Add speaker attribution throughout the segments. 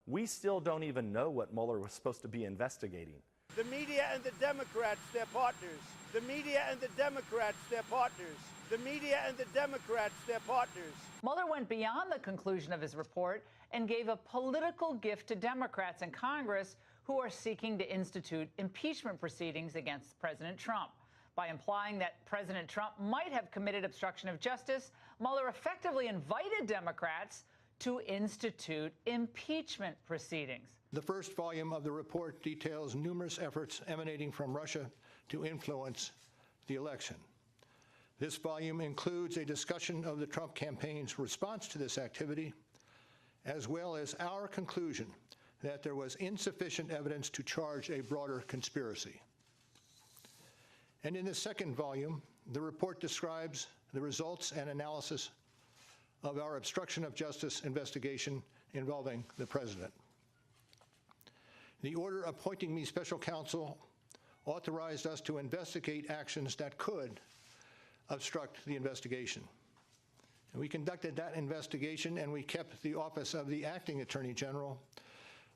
Speaker 1: We still don't even know what Mueller was supposed to be investigating.
Speaker 2: The media and the Democrats, they're partners. The media and the Democrats, they're partners. The media and the Democrats, they're partners.
Speaker 3: Mueller went beyond the conclusion of his report and gave a political gift to Democrats in Congress who are seeking to institute impeachment proceedings against President Trump. By implying that President Trump might have committed obstruction of justice, Mueller effectively invited Democrats to institute impeachment proceedings.
Speaker 4: The first volume of the report details numerous efforts emanating from Russia to influence the election. This volume includes a discussion of the Trump campaign's response to this activity, as well as our conclusion that there was insufficient evidence to charge a broader conspiracy. And in the second volume, the report describes the results and analysis of our obstruction of justice investigation involving the president. The order appointing me special counsel authorized us to investigate actions that could obstruct the investigation. And we conducted that investigation, and we kept the office of the acting attorney general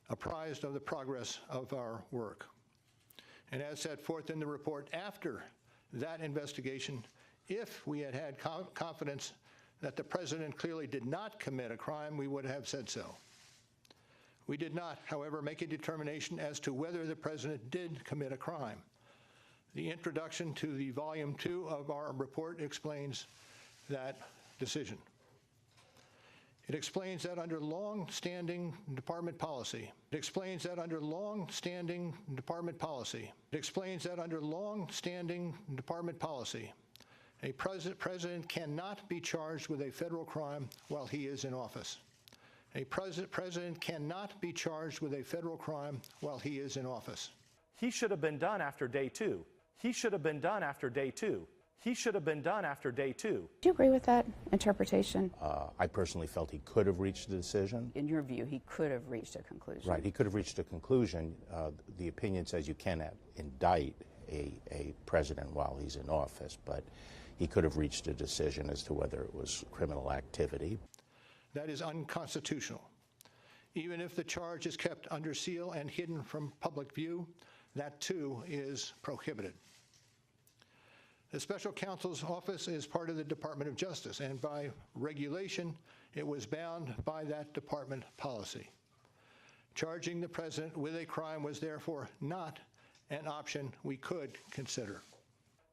Speaker 4: apprised of the progress of our work. And as set forth in the report, after that investigation, if we had had confidence that the president clearly did not commit a crime, we would have said so. We did not, however, make a determination as to whether the president did commit a crime. The introduction to the Volume 2 of our report explains that decision. It explains that under long-standing department policy, a president cannot be charged with a federal crime while he is in office. A president cannot be charged with a federal crime while he is in office.
Speaker 1: He should have been done after day 2. He should have been done after day 2. He should have been done after day 2.
Speaker 5: Do you agree with that interpretation?
Speaker 6: I personally felt he could have reached a decision.
Speaker 5: In your view, he could have reached a conclusion.
Speaker 6: Right, he could have reached a conclusion. The opinion says you cannot indict a president while he's in office, but he could have reached a decision as to whether it was criminal activity.
Speaker 4: That is unconstitutional. Even if the charge is kept under seal and hidden from public view, that too is prohibited. The special counsel's office is part of the Department of Justice, and by regulation, it was bound by that department policy. Charging the president with a crime was therefore not an option we could consider.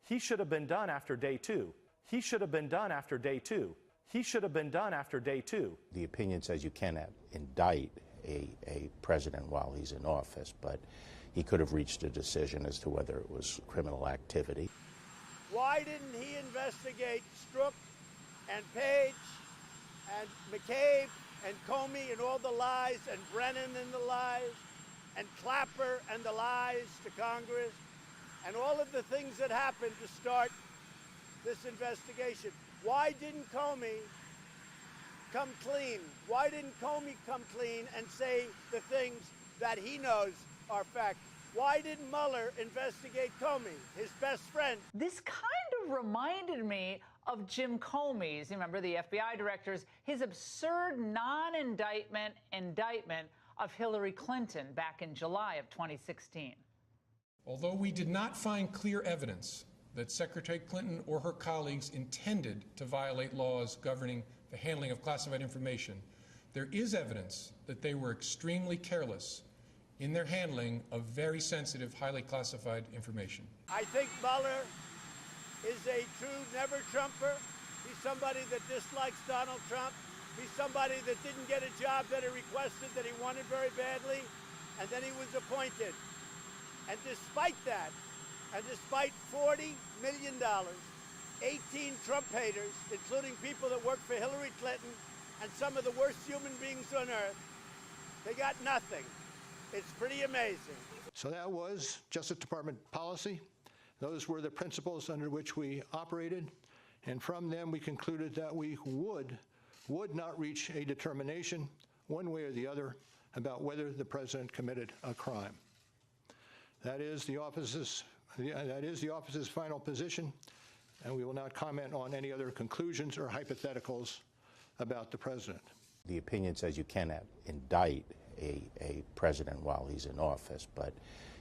Speaker 1: He should have been done after day 2. He should have been done after day 2. He should have been done after day 2.
Speaker 6: The opinion says you cannot indict a president while he's in office, but he could have reached a decision as to whether it was criminal activity.
Speaker 2: Why didn't he investigate Strzok and Page and McCabe and Comey and all the lies, and Brennan and the lies, and Clapper and the lies to Congress, and all of the things that happened to start this investigation? Why didn't Comey come clean? Why didn't Comey come clean and say the things that he knows are fact? Why didn't Mueller investigate Comey, his best friend?
Speaker 3: This kind of reminded me of Jim Comey's, remember, the FBI director's, his absurd non-indictment indictment of Hillary Clinton back in July of 2016.
Speaker 7: Although we did not find clear evidence that Secretary Clinton or her colleagues intended to violate laws governing the handling of classified information, there is evidence that they were extremely careless in their handling of very sensitive, highly classified information.
Speaker 2: I think Mueller is a true never-Trumper. He's somebody that dislikes Donald Trump. He's somebody that didn't get a job that he requested, that he wanted very badly, and then he was appointed. And despite that, and despite $40 million, 18 Trump haters, including people that work for Hillary Clinton and some of the worst human beings on earth, they got nothing. It's pretty amazing.
Speaker 4: So that was Justice Department policy. Those were the principles under which we operated, and from them we concluded that we would not reach a determination, one way or the other, about whether the president committed a crime. That is the office's final position, and we will not comment on any other conclusions or hypotheticals about the president.
Speaker 6: The opinion says you cannot indict a president while he's in office, but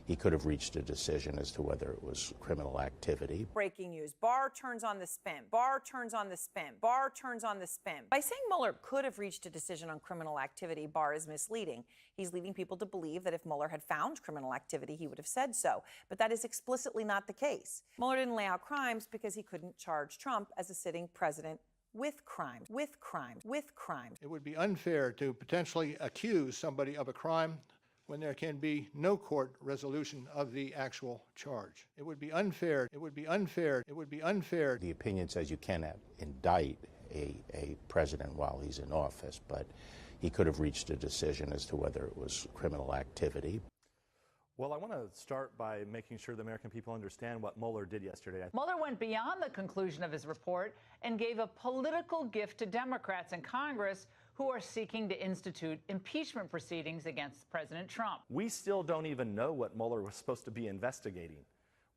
Speaker 6: he could have reached a decision as to whether it was criminal activity.
Speaker 8: Breaking news. Barr turns on the spin. Barr turns on the spin. Barr turns on the spin. By saying Mueller could have reached a decision on criminal activity, Barr is misleading. He's leading people to believe that if Mueller had found criminal activity, he would have said so. But that is explicitly not the case. Mueller didn't lay out crimes because he couldn't charge Trump as a sitting president with crimes, with crimes, with crimes.
Speaker 4: It would be unfair to potentially accuse somebody of a crime when there can be no court resolution of the actual charge. It would be unfair. It would be unfair. It would be unfair.
Speaker 6: The opinion says you cannot indict a president while he's in office, but he could have reached a decision as to whether it was criminal activity.
Speaker 1: Well, I want to start by making sure the American people understand what Mueller did yesterday.
Speaker 3: Mueller went beyond the conclusion of his report and gave a political gift to Democrats in Congress who are seeking to institute impeachment proceedings against President Trump.
Speaker 1: We still don't even know what Mueller was supposed to be investigating.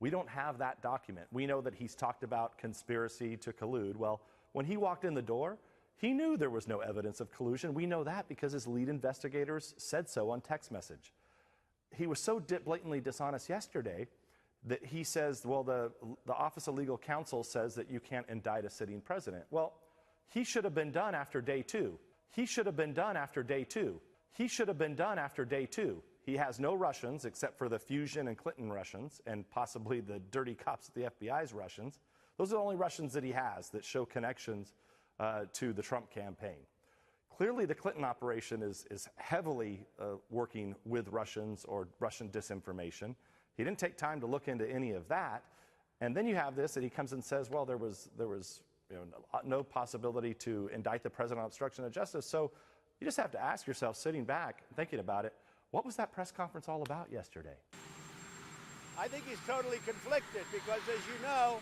Speaker 1: We don't have that document. We know that he's talked about conspiracy to collude. Well, when he walked in the door, he knew there was no evidence of collusion. We know that because his lead investigators said so on text message. He was so blatantly dishonest yesterday that he says, well, the Office of Legal Counsel says that you can't indict a sitting president. Well, he should have been done after day 2. He should have been done after day 2. He should have been done after day 2. He has no Russians except for the Fusion and Clinton Russians and possibly the dirty cops at the FBI's Russians. Those are the only Russians that he has that show connections to the Trump campaign. Clearly, the Clinton operation is heavily working with Russians or Russian disinformation. He didn't take time to look into any of that. And then you have this, and he comes and says, well, there was no possibility to indict the president on obstruction of justice. So you just have to ask yourself, sitting back, thinking about it, what was that press conference all about yesterday?
Speaker 2: I think he's totally conflicted because, as you know,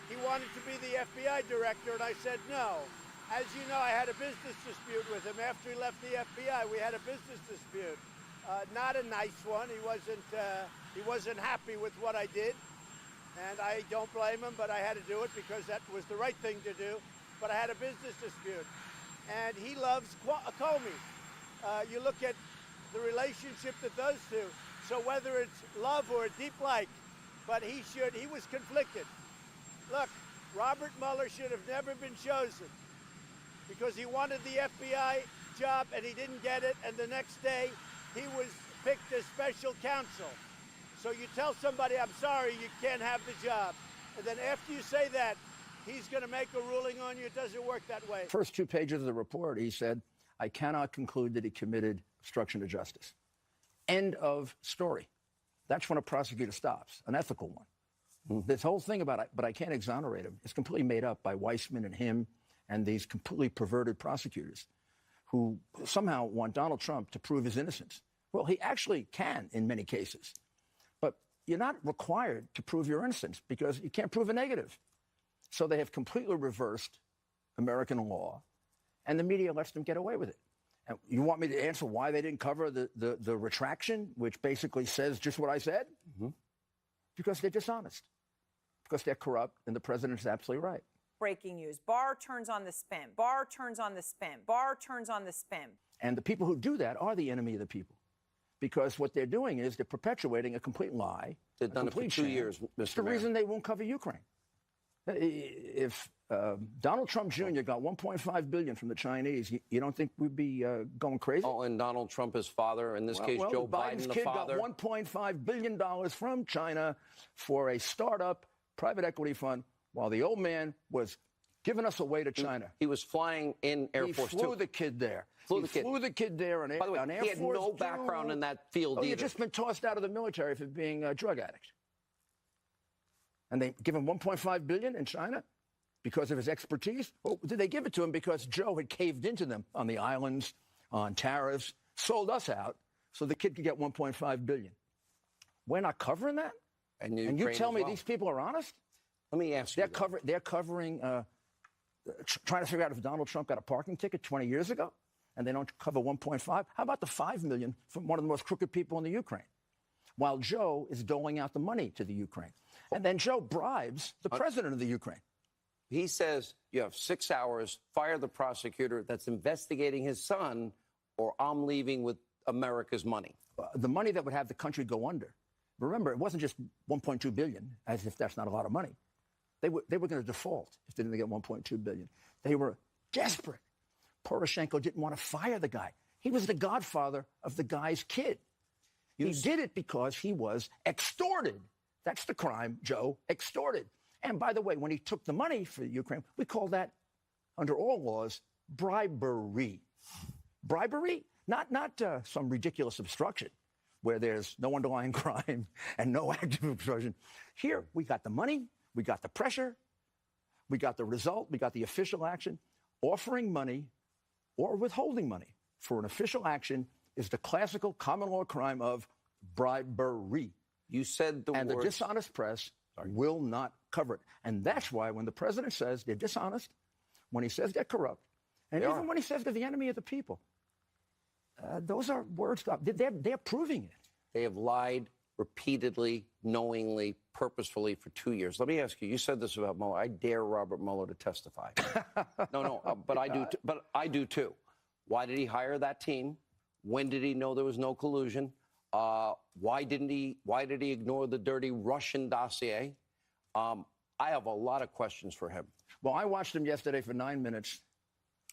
Speaker 2: he wanted to be the FBI director, and I said no. As you know, I had a business dispute with him after he left the FBI. We had a business dispute, not a nice one. He wasn't happy with what I did, and I don't blame him. But I had to do it because that was the right thing to do. But I had a business dispute, and he loves Comey. You look at the relationship that those two. So whether it's love or a deep like, but he was conflicted. Look, Robert Mueller should have never been chosen, because he wanted the FBI job and he didn't get it, and the next day he was picked as special counsel. So you tell somebody, I'm sorry, you can't have the job. And then after you say that, he's going to make a ruling on you. It doesn't work that way.
Speaker 9: First 2 pages of the report, he said, I cannot conclude that he committed obstruction of justice. End of story. That's when a prosecutor stops, an ethical one. This whole thing about it, but I can't exonerate him, is completely made up by Weissman and him and these completely perverted prosecutors who somehow want Donald Trump to prove his innocence. Well, he actually can in many cases, but you're not required to prove your innocence because you can't prove a negative. So they have completely reversed American law, and the media lets them get away with it. And you want me to answer why they didn't cover the retraction, which basically says just what I said? Because they're dishonest, because they're corrupt, and the president is absolutely right.
Speaker 8: Breaking news. Barr turns on the spin. Barr turns on the spin. Barr turns on the spin.
Speaker 9: And the people who do that are the enemy of the people, because what they're doing is they're perpetuating a complete lie.
Speaker 10: They've done it for 2 years, Mr. Mayor.
Speaker 9: It's the reason they won't cover Ukraine. If Donald Trump Jr. got $1.5 billion from the Chinese, you don't think we'd be going crazy?
Speaker 10: Oh, and Donald Trump, his father, in this case, Joe Biden,
Speaker 9: Biden's
Speaker 10: the
Speaker 9: kid
Speaker 10: father.
Speaker 9: got $1.5 billion from China for a startup private equity fund, while the old man was giving us away to China.
Speaker 10: He was flying in Air Force Two.
Speaker 9: He flew the kid there.
Speaker 10: Flew
Speaker 9: the kid there on Air Force.
Speaker 10: By the way, he had no background in that field either.
Speaker 9: He had just been tossed out of the military for being a drug addict. And they give him $1.5 billion in China because of his expertise? Or did they give it to him because Joe had caved into them on the islands, on tariffs, sold us out so the kid could get $1.5 billion? We're not covering that? And you tell me these people are honest?
Speaker 10: Let me ask you.
Speaker 9: They're covering, trying to figure out if Donald Trump got a parking ticket 20 years ago, and they don't cover 1.5. How about the $5 million from one of the most crooked people in the Ukraine? While Joe is doling out the money to the Ukraine. And then Joe bribes the president of the Ukraine.
Speaker 10: He says you have 6 hours, fire the prosecutor that's investigating his son, or I'm leaving with America's money?
Speaker 9: The money that would have the country go under. Remember, it wasn't just $1.2 billion, as if that's not a lot of money. They were going to default if they didn't get $1.2 billion. They were desperate. Poroshenko didn't want to fire the guy. He was the godfather of the guy's kid. He did it because he was extorted. That's the crime, Joe, extorted. And by the way, when he took the money for Ukraine, we call that, under all laws, bribery. Bribery, not some ridiculous obstruction where there's no underlying crime and no active obstruction. Here, we got the money, we got the pressure, we got the result, we got the official action. Offering money or withholding money for an official action is the classical common law crime of bribery.
Speaker 10: You said the
Speaker 9: and
Speaker 10: words.
Speaker 9: the dishonest press will not cover it. And that's why when the president says they're dishonest, when he says they're corrupt, and even when he says they're the enemy of the people, those are words. They're proving it.
Speaker 10: They have lied repeatedly, knowingly, purposefully for 2 years. Let me ask you. You said this about Mueller. I dare Robert Mueller to testify. But I do too. Why did he hire that team? When did he know there was no collusion? Why did he ignore the dirty Russian dossier? I have a lot of questions for him.
Speaker 9: Well, I watched him yesterday for 9 minutes.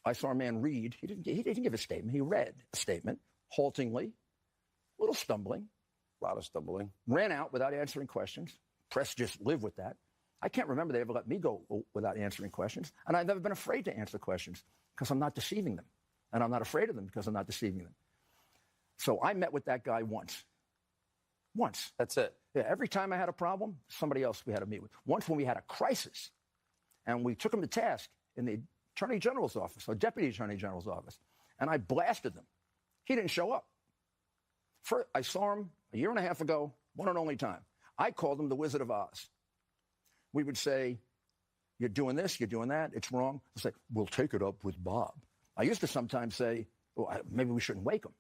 Speaker 9: I saw a man read. He didn't give a statement. He read a statement, haltingly, a little stumbling.
Speaker 10: A lot of stumbling.
Speaker 9: Ran out without answering questions. Press just lived with that. I can't remember they ever let me go without answering questions. And I've never been afraid to answer questions because I'm not deceiving them. And I'm not afraid of them because I'm not deceiving them. So I met with that guy once. Once.
Speaker 10: That's it.
Speaker 9: Yeah, every time I had a problem, somebody else we had to meet with. Once when we had a crisis, and we took him to task in the Attorney General's office, or Deputy Attorney General's office, and I blasted them. He didn't show up. I saw him a year and a half ago, one and only time. I called him the Wizard of Oz. We would say, you're doing this, you're doing that, it's wrong. I'd say, we'll take it up with Bob. I used to sometimes say, well, maybe we shouldn't wake him.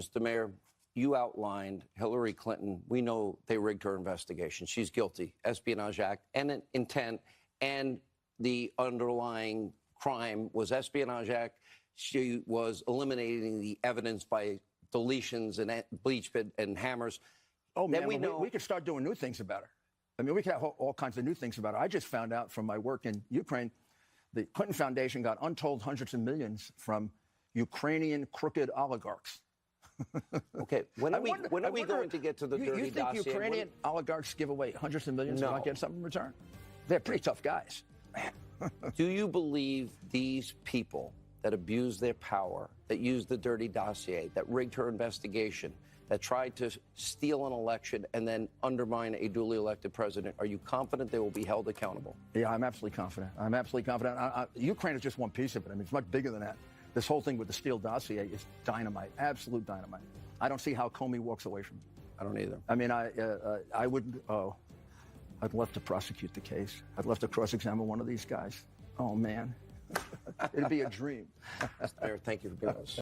Speaker 10: Mr. Mayor, you outlined Hillary Clinton. We know they rigged her investigation. She's guilty. Espionage Act and an intent, and the underlying crime was Espionage Act. She was eliminating the evidence by deletions and bleach pit and hammers.
Speaker 9: Oh, man, we could start doing new things about her. I mean, we could have all kinds of new things about her. I just found out from my work in Ukraine, the Clinton Foundation got untold hundreds of millions from Ukrainian crooked oligarchs.
Speaker 10: Okay, when are we going to get to the dirty dossier?
Speaker 9: You think Ukrainian oligarchs give away hundreds of millions and not get something in return? They're pretty tough guys.
Speaker 10: Do you believe these people that abused their power, that used the dirty dossier, that rigged her investigation, that tried to steal an election and then undermine a duly elected president, are you confident they will be held accountable?
Speaker 9: Yeah, I'm absolutely confident. I'm absolutely confident. Ukraine is just one piece of it. I mean, it's much bigger than that. This whole thing with the Steele dossier is dynamite, absolute dynamite. I don't see how Comey walks away from it.
Speaker 10: I don't either.
Speaker 9: I mean, I wouldn't. I'd love to prosecute the case. I'd love to cross-examine one of these guys. Oh, man. It'd be a dream.
Speaker 10: Mr. Mayor, thank you for being with us.